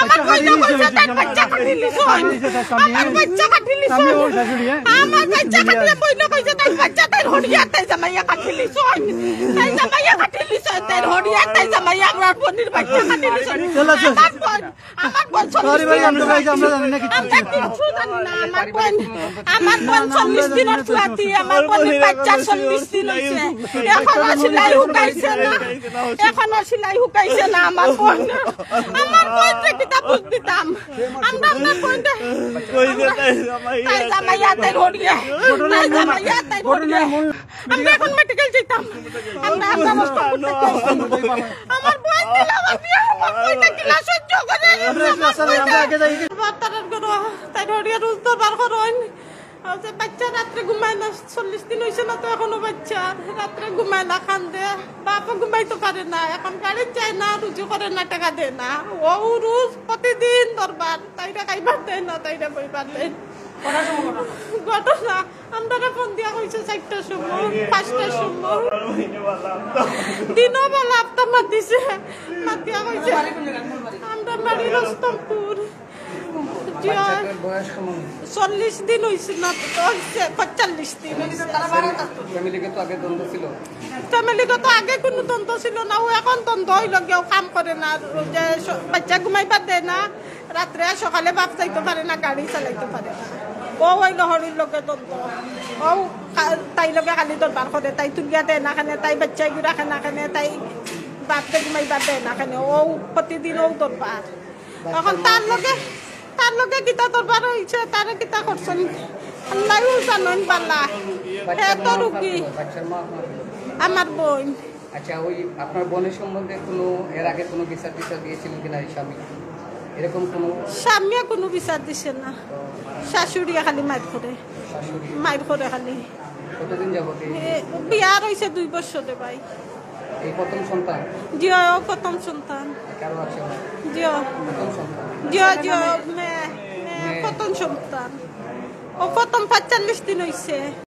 আমার বইনা কইছে তার বাচ্চা কাটি লিছো আমার বাচ্চা কাটি লিছো আমার বাচ্চা কাটি বইনা কইছে তার বাচ্চা তার হড়িয়া তাই জামাইয়া কাটি লিছো তাই জামাইয়া কাটি লিছো তার হড়িয়া তাই জামাইয়া আমার বোনের বাচ্চা কাটি লিছো আমার বোন সরি ভাই আমরা জানি না কিছু না আমার বোন 40 দিনের চুয়াতি আমার বোনের বাচ্চা 40 দিন হইছে এখনো সেলাই হুকাইছে না আমার বোন যে কিতাব দিতাম আমরা আপনার বোনটা তাই জামাইয়া তাই হড়িয়া আমরা এখন মেডিকেল যেতাম আমরা নষ্ট করতে আমার বোন দিল আমার বিয়ে আমার বোনটা কি সহ্য করে আমরা আগে যাই বাতারের করো তাই হড়িয়া রুজ তো বার করোন যে বাচ্চা রাত্রে ঘুমায় না 40 দিন হয়েছে না তো এখনো বাচ্চা রাত্রে ঘুমায় না কান্দে বাপও ঘুমাইতে পারে না এখন গাড়ি চায় না রুজু করে না টাকা দেয় না ও রোজ প্রতিদিন দরবার তাইরা খাইবার দেয় না তাইরা বইবার দেয় ঘটনা আমরা ফোন দিয়া কইছে 4টার সময় 5টার সময় দিনও বেলা আপতা মাতিছে মাতিয়া কইছে আমরা বাড়ি রস্তমপুর 40 দিন হয়েছে না 45 দিন ফ্যামিলিগত আগে কোনো দ্বন্দ্ব ছিল না ও এখন দ্বন্দ্ব হইল গিয়েও কাম করে না যে বাচ্চা ঘুমাইবার দেয় না রাত্রে সকালে বাপ যাইতে পারে না গাড়ি চালাইতে পারে না ও হইল হরির লগে দ্বন্দ্ব ও তাই লগে খালি দরবার করে তাই তুলিয়া দেয় না খানে তাই বাচ্চা গুড়া খানা খানে তাই বাপকে ঘুমাইবার দেয় না খানে ও প্রতিদিন ও দরবার এখন তার লগে কিতা দরবার হয়েছে তারা কিতা করছেন আল্লাহ জানেন বালা হে তো রুগী আমার বোন। আচ্ছা ওই আপনার বোনের সম্বন্ধে কোনো এর আগে কোনো বিচার দিয়েছিলেন কিনা স্বামী এরকম কোনো স্বামীও কোনো বিচার দিছে না শাশুড়ি খালি মাইর করে খালি কতদিন যাবত বিয়া রয়েছে 2 বছরে ভাই এই প্রথম সন্তান জিও প্রথম সন্তান কারো আছে জিও প্রথম সন্তান জিও প্রথম সন্তান ও প্রথম 45 দিন হয়েছে।